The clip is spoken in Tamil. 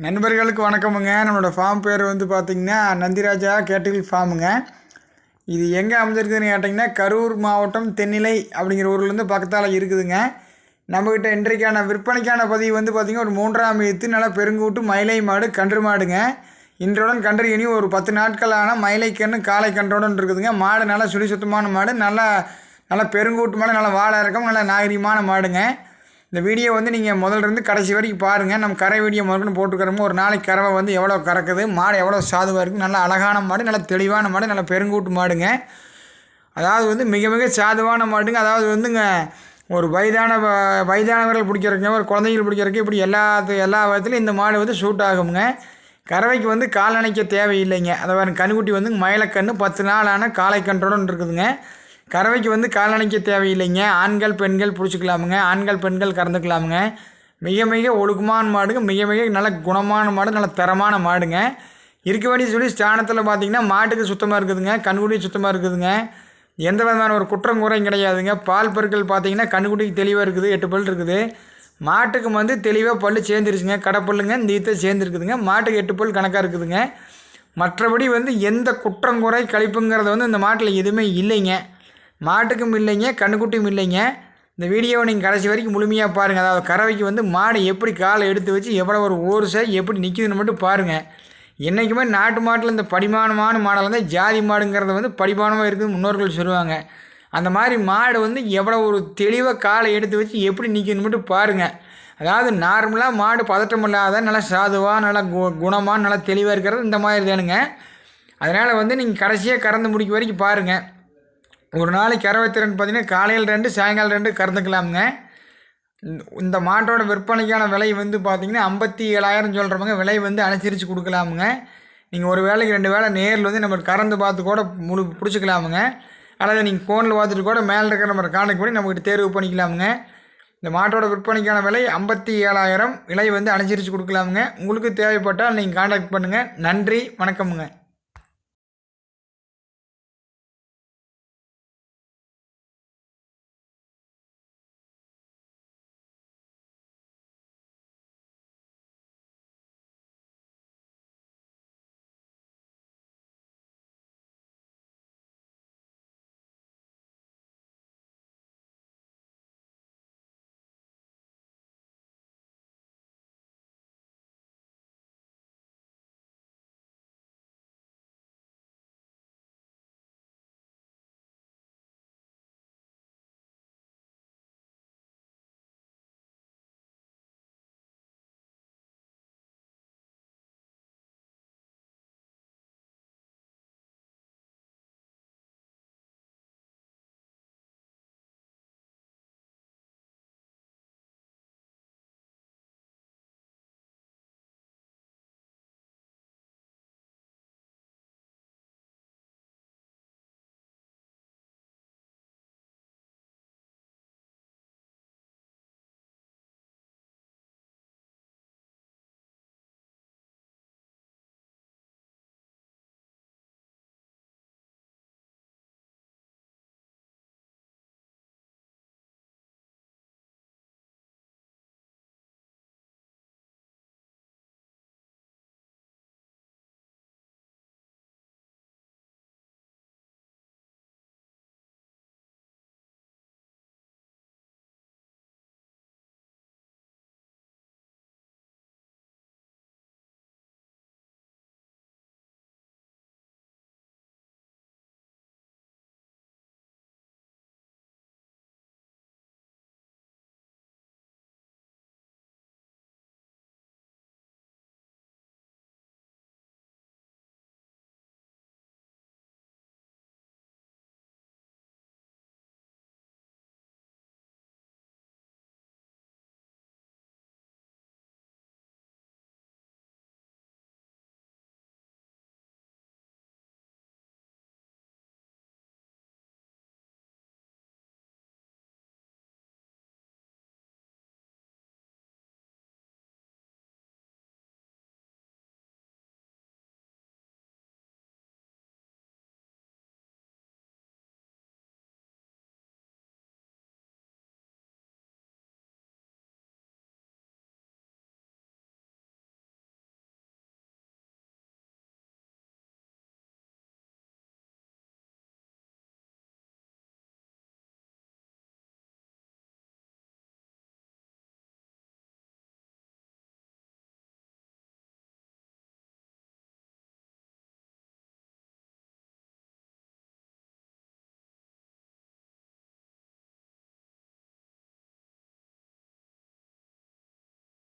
நண்பர்களுக்கு வணக்கமுங்க. நம்மளோட ஃபார்ம் பேர் வந்து பார்த்திங்கன்னா நந்திராஜா கேட்டில் ஃபார்முங்க. இது எங்கே அமைஞ்சிருக்குதுன்னு கேட்டிங்கன்னா கரூர் மாவட்டம் தென்னிலை அப்படிங்கிற ஊர்லேருந்து பக்கத்தால் இருக்குதுங்க. நம்மக்கிட்ட இன்றைக்கான விற்பனைக்கான பதிவு வந்து பார்த்திங்கன்னா ஒரு 3ஆம் ஈத்து நல்லா பெருங்கூட்டு மயிலை மாடு கன்று மாடுங்க. இன்றுடன் கன்று இனி ஒரு 10 நாட்களான மயிலை கன்று காளை கன்றோடன் இருக்குதுங்க. மாடு நல்லா சுழி சுத்தமான மாடு, நல்லா பெருங்கூட்டு மாடு, நல்லா வாழை இறக்கம், நல்லா நாகரிகமான மாடுங்க. இந்த வீடியோ வந்து நீங்கள் முதல்லேருந்து கடைசி வரைக்கும் பாருங்கள். நம்ம கரை வீடியோ முதல்ல போட்டுக்கிறோமோ ஒரு நாளைக்கு கறவை வந்து எவ்வளோ கறக்குது, மாடு எவ்வளோ சாதுவாக இருக்குது, நல்ல அழகான மாடு, நல்ல தெளிவான மாடு, நல்ல பெருங்கூட்டு மாடுங்க. அதாவது வந்து மிக மிக சாதுவான மாடுங்க. அதாவது வந்துங்க ஒரு வயதானவர்கள் பிடிக்கிறதுங்க, ஒரு குழந்தைகள் பிடிக்கிறதுக்கு, இப்படி எல்லா விதத்துலையும் இந்த மாடு வந்து சூட் ஆகுங்க. கறவைக்கு வந்து கால் அணைக்க தேவையில்லைங்க. அதை கண்ணுக்குட்டி வந்து மயிலக்கன்று 10 நாளான காளை கன்றோடு இருக்குதுங்க. கறவைக்கு வந்து கால் அணைக்க தேவையில்லைங்க. ஆண்கள் பெண்கள் பிடிச்சிக்கலாமுங்க. ஆண்கள் பெண்கள் கறந்துக்கலாமுங்க. மிக மிக ஒழுக்கமான மாடுங்க. மிக மிக நல்ல குணமான மாடு, நல்ல தரமான மாடுங்க. இருக்க வேண்டிய சொல்லி ஸ்தானத்தில் பார்த்திங்கன்னா மாட்டுக்கு சுத்தமாக இருக்குதுங்க, கண்ணுக்குட்டி சுத்தமாக இருக்குதுங்க. எந்த விதமான ஒரு குற்றம் குறையும் கிடையாதுங்க. பால் பொருட்கள் பார்த்திங்கன்னா கண்ணுக்குட்டிக்கு தெளிவாக இருக்குது, 8 பல் இருக்குது. மாட்டுக்கு வந்து தெளிவாக பல் சேர்ந்துருச்சுங்க, கடைப்பல்லுங்க இந்த ஈத்தை சேர்ந்துருக்குதுங்க. மாட்டுக்கு 8 பல் கணக்காக இருக்குதுங்க. மற்றபடி வந்து எந்த குற்றம் குறை கழிப்புங்கிறது வந்து இந்த மாட்டில் எதுவுமே இல்லைங்க. மாட்டுக்கும் இல்லைங்க, கண்ணுக்குட்டியும் இல்லைங்க. இந்த வீடியோவை நீங்கள் கடைசி வரைக்கும் முழுமையாக பாருங்கள். அதாவது கறவைக்கு வந்து மாடு எப்படி காலை எடுத்து வச்சு எவ்வளோ ஒரு ஓர்ஸை எப்படி நிற்கிதுன்னு மட்டும் பாருங்கள். என்றைக்குமே நாட்டு மாட்டில் இந்த படிமானமான மாடல் வந்து ஜாதி மாடுங்கிறத வந்து படிமானமாக இருக்குது முன்னோர்கள் சொல்லுவாங்க. அந்த மாதிரி மாடு வந்து எவ்வளோ ஒரு தெளிவாக காலை எடுத்து வச்சு எப்படி நிற்கிதுன்னு மட்டும் பாருங்கள். அதாவது நார்மலாக மாடு பதட்டம் இல்லாத நல்லா சாதுவாக நல்லா குணமாக நல்லா தெளிவாக இருக்கிறது இந்த மாதிரி தானுங்க. அதனால் வந்து நீங்கள் கடைசியாக கறந்து முடிக்க வரைக்கும் பாருங்கள். ஒரு நாளைக்கு கறவை திறன் பார்த்திங்கன்னா காலையில் 2 சாயங்காலம் 2 கறந்துக்கலாமுங்க. இந்த மாட்டோட விற்பனைக்கான விலை வந்து பார்த்திங்கன்னா 57,000 சொல்கிறவங்க விலை வந்து அனுசரித்து கொடுக்கலாமுங்க. நீங்கள் ஒரு வேலைக்கு 2 வேளை நேரில் வந்து நம்ம கறந்து பார்த்து கூட பிடிச்சிக்கலாமுங்க. அல்லது நீங்கள் ஃபோனில் பார்த்துட்டு கூட மேலே இருக்கிற நம்ம கான்டாக்ட் பண்ணி நம்மகிட்ட தேர்வு பண்ணிக்கலாமுங்க. இந்த மாட்டோட விற்பனைக்கான விலை 57,000, விலை வந்து அனுசரித்து கொடுக்கலாமுங்க. உங்களுக்கு தேவைப்பட்டால் நீங்கள் கான்டாக்ட் பண்ணுங்கள். நன்றி, வணக்கமுங்க.